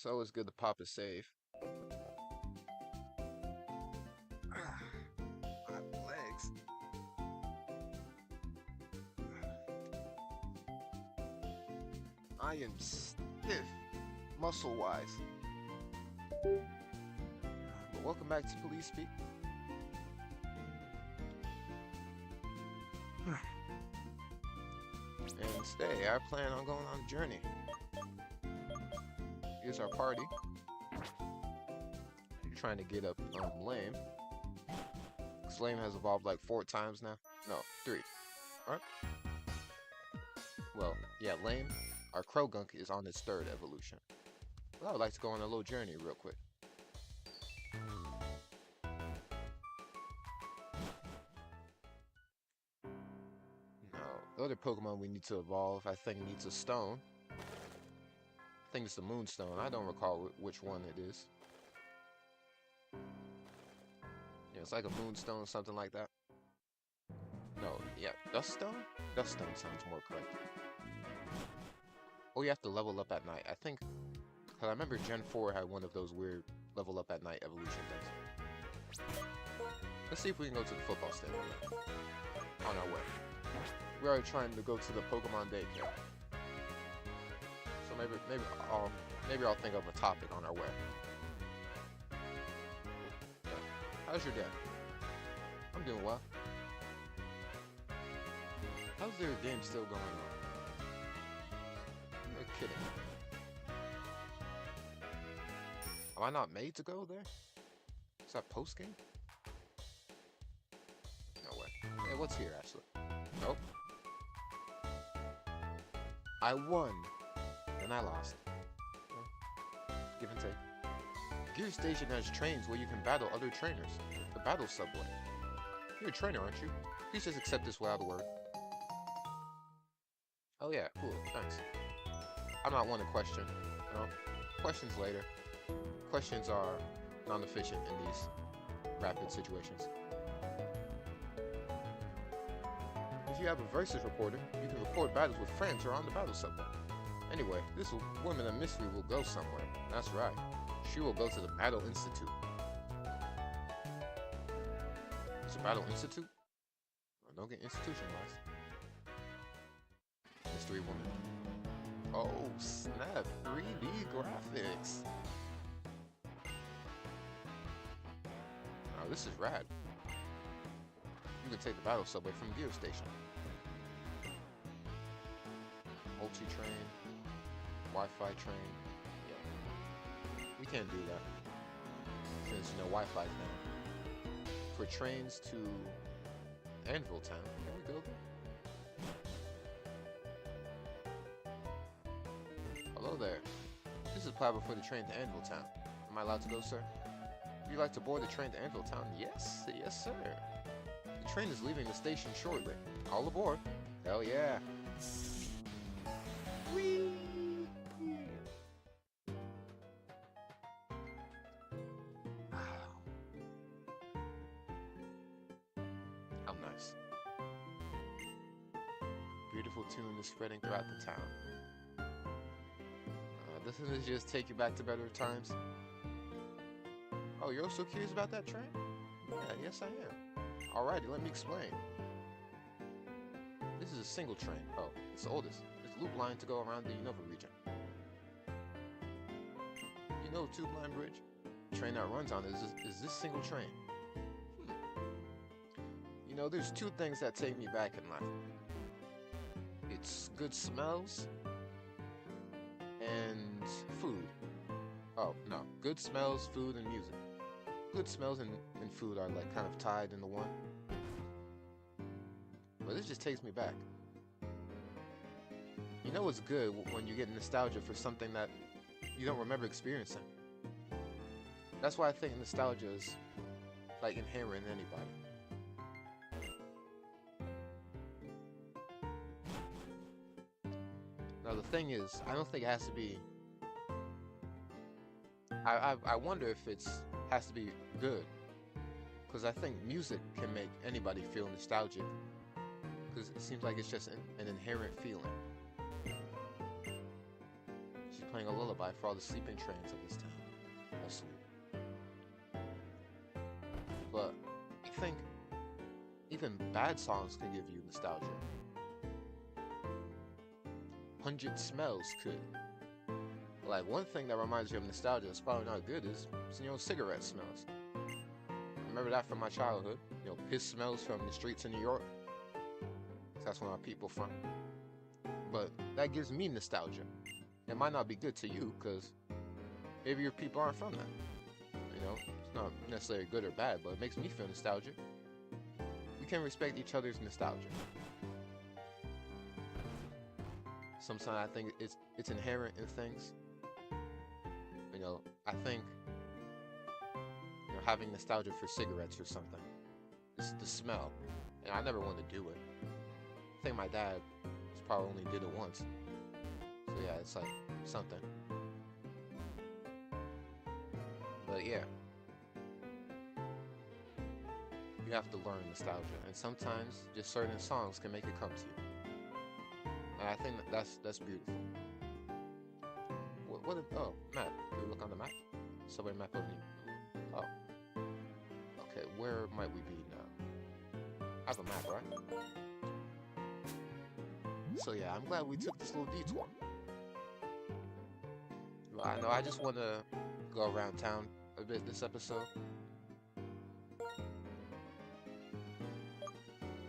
It's always good to pop a save. My legs. I am stiff, muscle-wise. But welcome back to PeliezSpeak. And today I plan on going on a journey. Here's our party. You're trying to get up Lame. Because Lame has evolved like 4 times now. No, 3. Alright. Well, yeah, Lame. Our Krogunk is on its 3rd evolution. But I would like to go on a little journey real quick. Now, the other Pokemon we need to evolve, I think, needs a stone. I think it's the Moonstone. I don't recall which one it is. Yeah, it's like a Moonstone, something like that. No, yeah, Duststone? Duststone sounds more correct. Oh, you have to level up at night. I think, because I remember Gen 4 had one of those weird level up at night evolution things. Let's see if we can go to the football stadium on our way. We are trying to go to the Pokemon daycare. So maybe I'll think of a topic on our way. Yeah. How's your day? I'm doing well. How's their game still going on? You're kidding. Am I not made to go there? Is that post game? No way. Hey, what's here, Ashley? Nope. I won. And I lost. Well, give and take. Gear Station has trains where you can battle other trainers. The battle subway. You're a trainer, aren't you? Please just accept this without a word. Oh yeah, cool, thanks. I'm not one to question, you know? Questions later. Questions are non-efficient in these rapid situations. If you have a versus recorder, you can record battles with friends or on the battle subway. Anyway, this woman of mystery will go somewhere. That's right. She will go to the Battle Institute. It's a Battle Institute? Well, don't get institutionalized. Mystery woman. Oh, snap. 3D graphics. Now, this is rad. You can take the battle subway from Gear Station. Multi-train. Wi-Fi train. Yeah. We can't do that. Since, you know, Wi-Fi's down. For trains to Anvil Town, can we go there? Hello there. This is Plabber for the train to Anvil Town. Am I allowed to go, sir? Would you like to board the train to Anvil Town? Yes, yes, sir. The train is leaving the station shortly. All aboard. Hell yeah. Whee! How nice. Beautiful tune is spreading throughout the town. Doesn't it just take you back to better times? Oh, you're also curious about that train? Yeah, yes I am. Alrighty, let me explain. This is a single train. Oh, it's the oldest. It's loop line to go around the Unova region. You know Tube Line Bridge? The train that runs on it is this single train. You know, there's 2 things that take me back in life. It's good smells and food. Oh, no. Good smells, food, and music. Good smells and food are like kind of tied into one. But this just takes me back. You know it's good when you get nostalgia for something that you don't remember experiencing. That's why I think nostalgia is like inherent in anybody. Now the thing is, I don't think it has to be. I wonder if has to be good, because I think music can make anybody feel nostalgic, because it seems like it's just an inherent feeling. She's playing a lullaby for all the sleeping trains of this town. Asleep. But I think even bad songs can give you nostalgia. 100 Smells could. Like, one thing that reminds you of nostalgia that's probably not good is, cigarette smells. I remember that from my childhood. Piss smells from the streets of New York. That's where my people from. But that gives me nostalgia. It might not be good to you, because maybe your people aren't from that. It's not necessarily good or bad, but it makes me feel nostalgic. We can respect each other's nostalgia. Sometimes I think it's inherent in things. I think having nostalgia for cigarettes or something. It's the smell. And I never wanted to do it. I think my dad probably only did it once. So yeah, it's like something. But yeah. You have to learn nostalgia. And sometimes just certain songs can make it come to you. And I think that's beautiful. Oh, map. Can we look on the map? Subway map of New. Oh. Okay, where might we be now? I have a map, right? So yeah, I'm glad we took this little detour. I know I just want to go around town a bit this episode.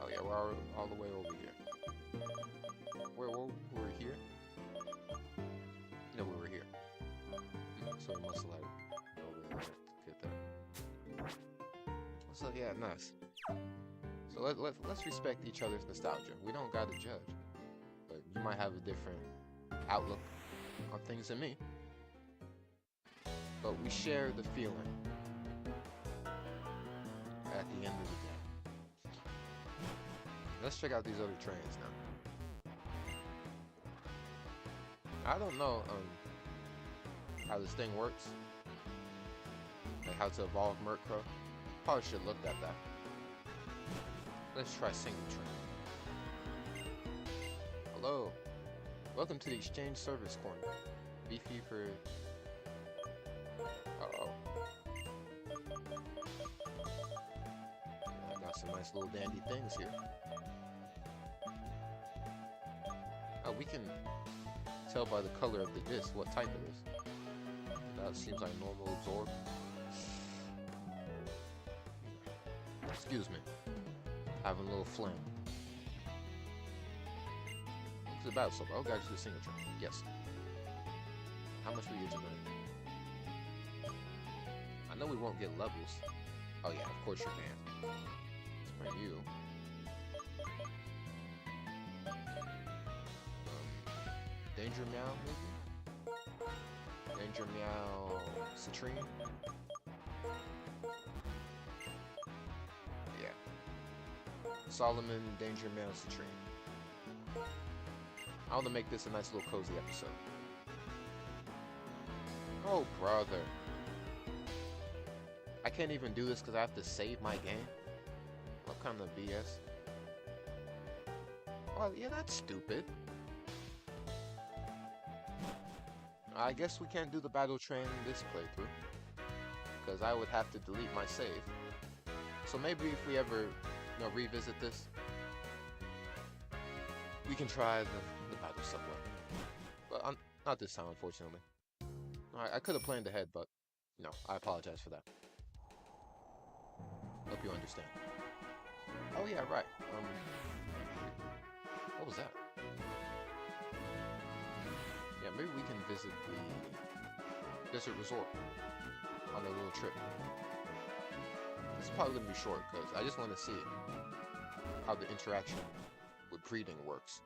Oh yeah, we're all the way over here. We're here? No, we were here. So we must have like over there to get there. So yeah, nice. So let's respect each other's nostalgia. We don't gotta judge. But you might have a different outlook on things than me. But we share the feeling at the end of the day. Let's check out these other trains now. I don't know how this thing works. Like how to evolve Murkrow. Probably should look at that. Let's try single train. Hello. Welcome to the exchange service corner. Beefy for... Uh-oh. I got some nice little dandy things here. Oh, we can tell by the color of the disc what type it is. That seems like normal absorb. Excuse me. Having a little fling. What's the battle so far? Oh, guys, just a single train. Yes. How much we get tonight? I know we won't get levels. Oh yeah, of course you can. Let's bring you. Danger Meow, maybe? Danger Meow Citrine? Yeah. Solomon, Danger Meow Citrine. I want to make this a nice little cozy episode. Oh, brother. I can't even do this because I have to save my game? What kind of BS? Oh, yeah, that's stupid. I guess we can't do the battle train in this playthrough. Because I would have to delete my save. So maybe if we ever, revisit this, we can try the battle subway. But not this time, unfortunately. I could have planned ahead, but no, I apologize for that. Hope you understand. Oh yeah, right. What was that? Yeah, maybe we can visit the desert resort on a little trip. This is probably gonna be short because I just want to see how the interaction with breeding works.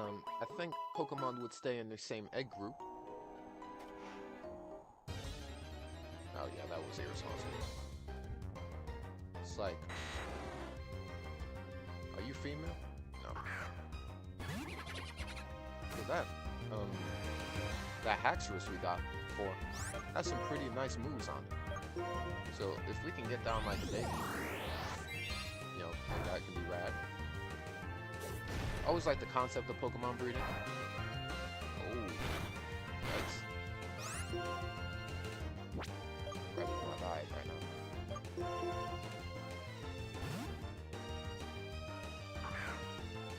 I think Pokemon would stay in the same egg group. Oh yeah, that was irresponsible. It's like, are you female? No. Look at that. That Haxorus we got before has some pretty nice moves on it. So if we can get down like a baby, that can be rad. Always like the concept of Pokemon breeding. Oh, nice. Grabbing my vibe right now.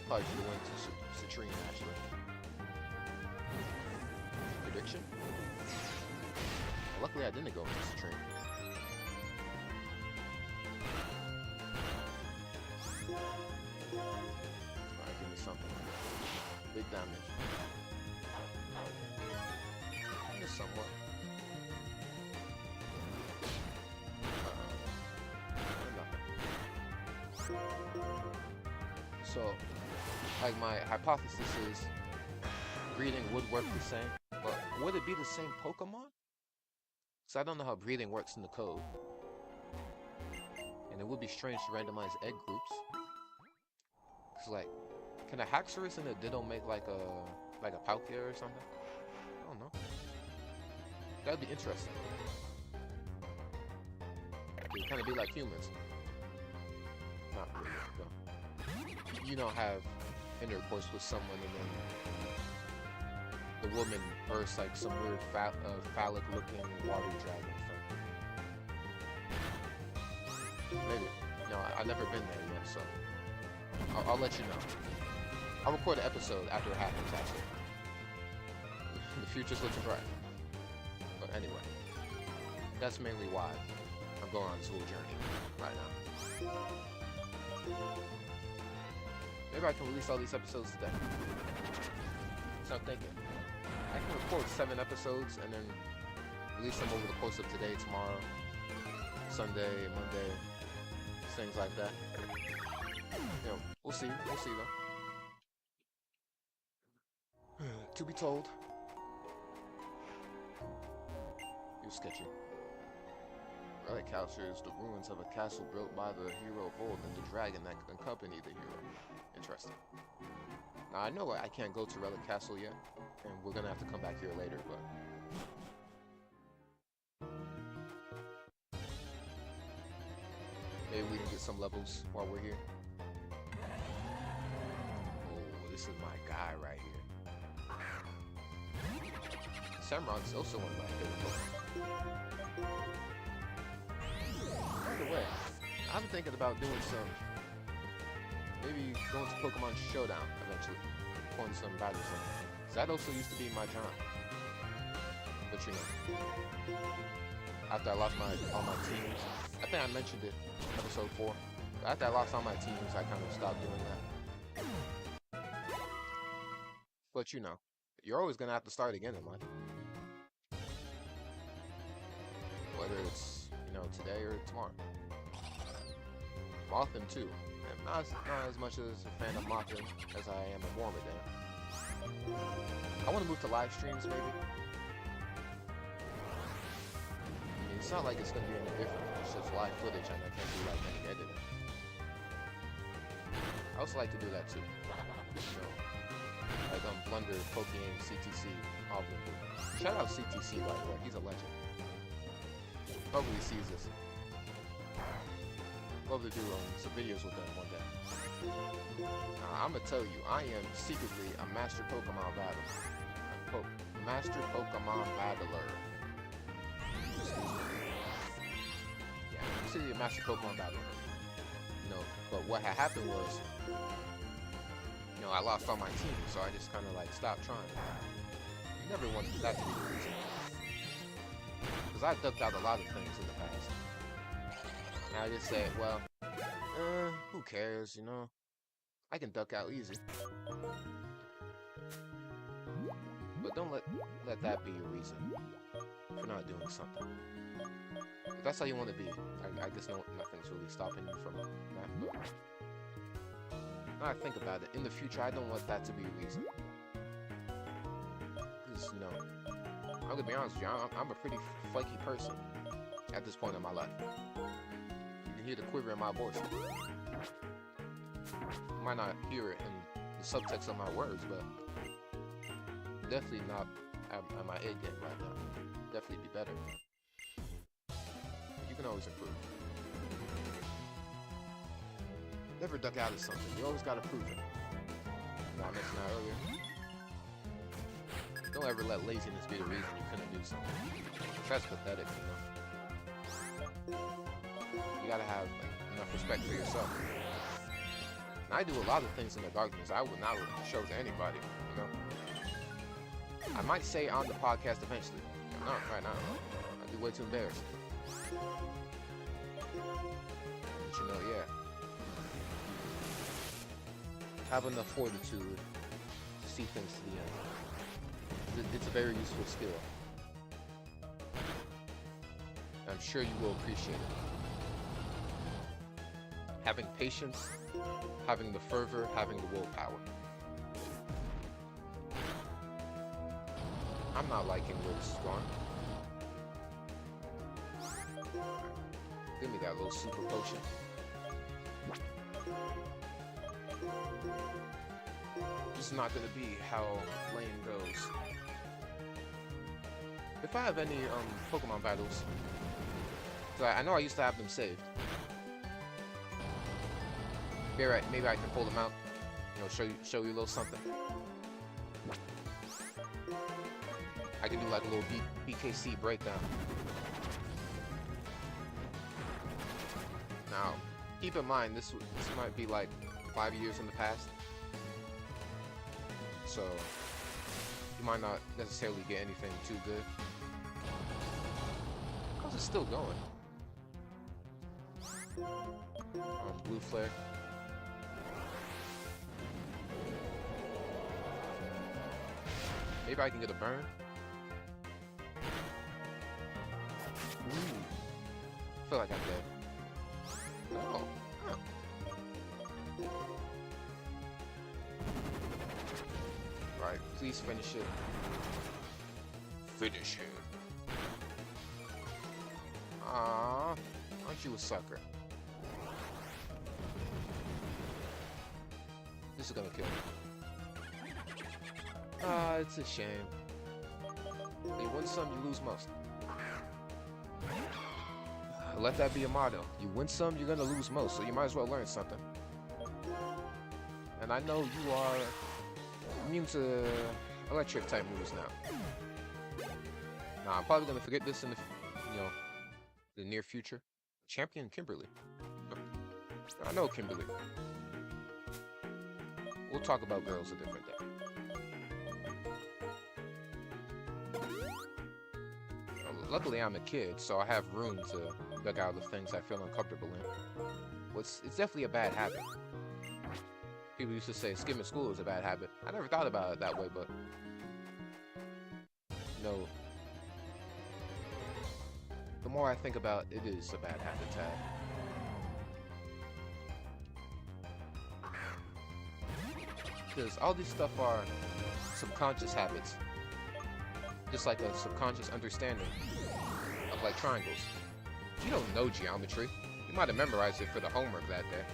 Probably should have went to Citrine, actually. Prediction? Well, luckily I didn't go into Citrine. Alright, give me something. Big damage. Just somewhat. So, like, my hypothesis is breeding would work the same, but would it be the same Pokemon? Because I don't know how breeding works in the code. And it would be strange to randomize egg groups. Because, like, can a Haxorus and a Ditto make like a Palkia or something? I don't know. That'd be interesting. It would kind of be like humans. Not really, though. You don't have intercourse with someone and then the woman births like some weird phallic looking water dragon thing. Maybe. No, I've never been there yet, so I'll let you know. I'll record an episode after it happens, actually. The future's looking bright. But anyway, that's mainly why I'm going on this little journey right now. Maybe I can release all these episodes today. So I'm thinking, I can record 7 episodes and then release them over the course of today, tomorrow, Sunday, Monday, things like that. You know, we'll see though. To be told. You're sketchy. Relic captures the ruins of a castle built by the hero of old and the dragon that accompanied the hero. Interesting. Now I know I can't go to Relic Castle yet, and we're gonna have to come back here later, but maybe we can get some levels while we're here. Oh, this is my guy right here. Samron's also one of my favorite Pokemon. By the way, I'm thinking about doing some, maybe going to Pokemon Showdown eventually, pulling some battles in. Cause that also used to be my jam. But you know, after I lost all my teams, I think I mentioned it in episode 4. But after I lost all my teams, I kind of stopped doing that. But you know, you're always gonna have to start again in life. Whether it's, you know, today or tomorrow. Mothim too. And not as much as a fan of Mothim as I am a Mormodam. I want to move to live streams maybe. I mean, it's not like it's going to be any different. It's just live footage and I can't do like any editing. I also like to do that too. You know, like Blunder, Pokemon, CTC, all of them do. Shout out CTC by the way, he's a legend. Hopefully he sees this. Love to do some videos with them one day. I'm gonna tell you, I am secretly a master Pokemon battler. Master Pokemon battler. Yeah, I'm secretly a master Pokemon battler. You know, but what had happened was, you know, I lost all my team, so I just kind of like stopped trying. You never wanted that to be the reason. Because I ducked out a lot of things in the past. And I just said, well, who cares, you know? I can duck out easy. But don't let that be your reason for not doing something. If that's how you want to be, I guess nothing's really stopping you from that. But now I think about it, in the future, I don't want that to be a reason. Because, you know, I'm gonna be honest with you, I'm a pretty flaky person at this point in my life. You can hear the quiver in my voice. You might not hear it in the subtext of my words, but definitely not at my A game right now. Definitely be better. You can always improve. Never duck out of something. You always gotta prove it. You know, I mentioned that earlier. Don't ever let laziness be the reason you couldn't do something. That's pathetic, you know. You gotta have enough respect for yourself. And I do a lot of things in the darkness I would not show to anybody, you know. I might say on the podcast eventually. Not right now. I'd be way too embarrassed. But you know, yeah. Have enough fortitude to see things to the end. It's a very useful skill. I'm sure you will appreciate it. Having patience, having the fervor, having the willpower. I'm not liking where this is going. Give me that little super potion. This is not gonna be how lane goes. If I have any Pokemon battles, so I know I used to have them saved. Maybe I can pull them out. You know, show you a little something. I can do like a little BKC breakdown. Now, keep in mind this might be like 5 years in the past, so you might not necessarily get anything too good. How's it still going? Blue flare. Maybe I can get a burn. Ooh. I feel like I'm dead. Oh. Huh. Right, please finish it. Finish it. Aww, aren't you a sucker? This is gonna kill me. Ah, it's a shame. You win some, you lose most. Let that be a motto. You win some, you're gonna lose most, so you might as well learn something. And I know you are immune to electric type moves now. Nah, I'm probably gonna forget this in the, the near future. Champion Kimberly. I know Kimberly. We'll talk about girls a different day. Luckily, I'm a kid, so I have room to duck out of the things I feel uncomfortable in. Well, it's definitely a bad habit. People used to say skipping school is a bad habit. I never thought about it that way, but no. The more I think about it, it is a bad habit to have. Because all these stuff are subconscious habits. Just like a subconscious understanding of like triangles. You don't know geometry. You might have memorized it for the homework that day.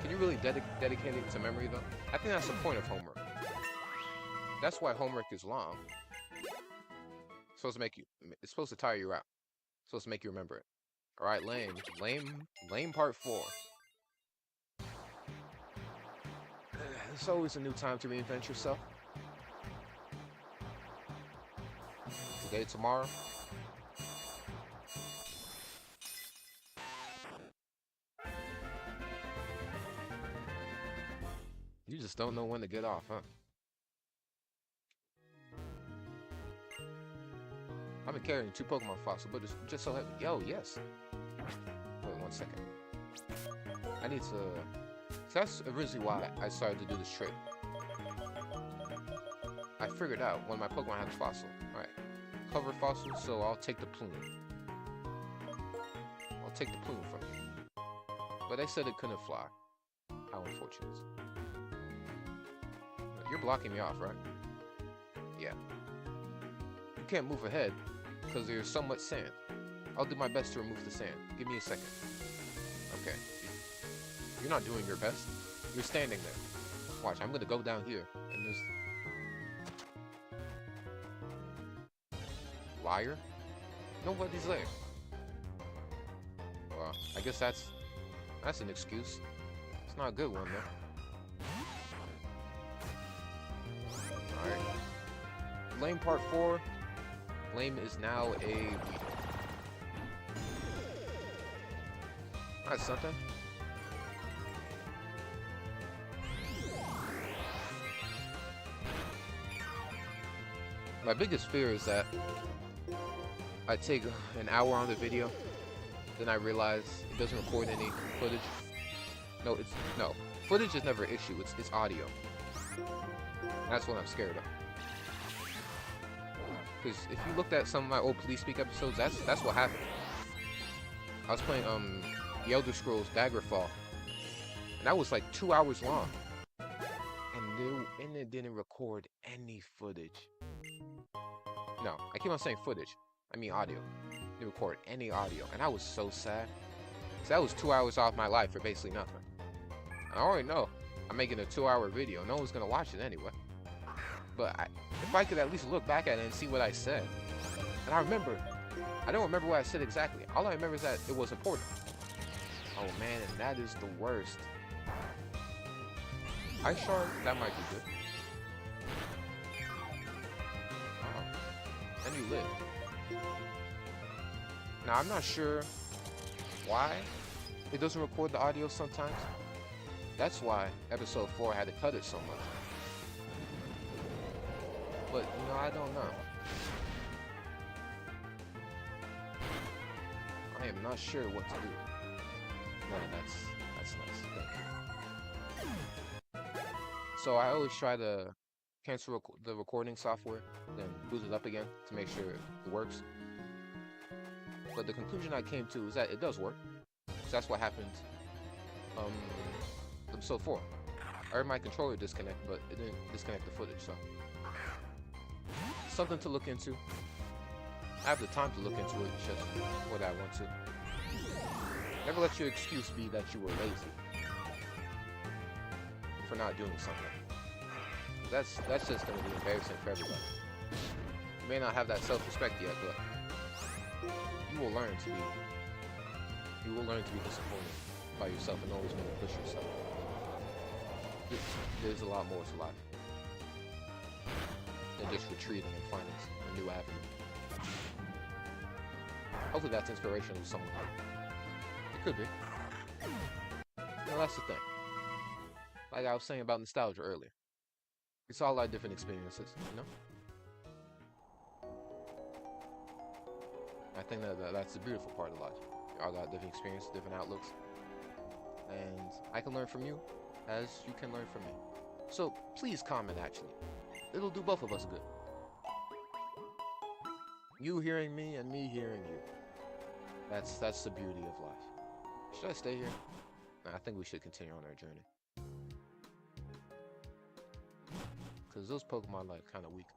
Can you really dedicate it to memory though? I think that's the point of homework. That's why homework is long. It's supposed to it's supposed to tire you out. It's supposed to make you remember it. Alright, lame part 4. It's always a new time to reinvent yourself. Today, tomorrow. You just don't know when to get off, huh? I've been carrying 2 Pokemon fossils, but it's just so heavy. Yo, yes. Wait 1 second. I need to... So that's originally why I started to do this trade. I figured out when my Pokemon had a fossil. Alright. Cover fossil, so I'll take the plume. I'll take the plume from you. But they said it couldn't fly. How unfortunate. You're blocking me off, right? Yeah. You can't move ahead because there's so much sand. I'll do my best to remove the sand. Give me a second. Okay. You're not doing your best. You're standing there. Watch, I'm gonna go down here and there's... Liar? Nobody's there. Well, I guess that's an excuse. not a good one though. Alright. Lame part 4. Lame is now a weed. That's something. My biggest fear is that I take an hour on the video, then I realize it doesn't record any footage. No, footage is never an issue. It's audio. That's what I'm scared of. Because if you looked at some of my old PeliezSpeak episodes, that's what happened. I was playing The Elder Scrolls Daggerfall, and that was like 2 hours long, and it didn't record any footage. No, I keep on saying footage. I mean audio. It didn't record any audio, and I was so sad. So that was 2 hours off my life for basically nothing. I already know I'm making a 2-hour video. No one's gonna watch it anyway. But if I could at least look back at it and see what I said, and I don't remember what I said exactly. All I remember is that it was important. Oh man, and that is the worst. Ice Shard, that might be good. And you lived. Now I'm not sure why it doesn't record the audio sometimes. That's why episode 4 had to cut it so much. But I don't know. I am not sure what to do. No, that's nice. Thank you. So I always try to cancel the recording software, then boot it up again to make sure it works. But the conclusion I came to is that it does work. So that's what happened. Episode 4. I heard my controller disconnect, but it didn't disconnect the footage. So something to look into. I have the time to look into it. It's just what I want to. Never let your excuse be that you were lazy for not doing something. That's just going to be embarrassing for everybody. You may not have that self-respect yet, but you will learn to be disappointed by yourself and always want to push yourself. There's a lot more to life than just retreating and finding a new avenue. Hopefully that's inspirational to someone. It could be. That's the thing. Like I was saying about nostalgia earlier. It's all our different experiences, I think that's the beautiful part of life. We all got different experiences, different outlooks. And I can learn from you as you can learn from me. So please comment, actually. It'll do both of us good. You hearing me and me hearing you. That's the beauty of life. Should I stay here? Nah, I think we should continue on our journey. Because those Pokemon like kind of weak.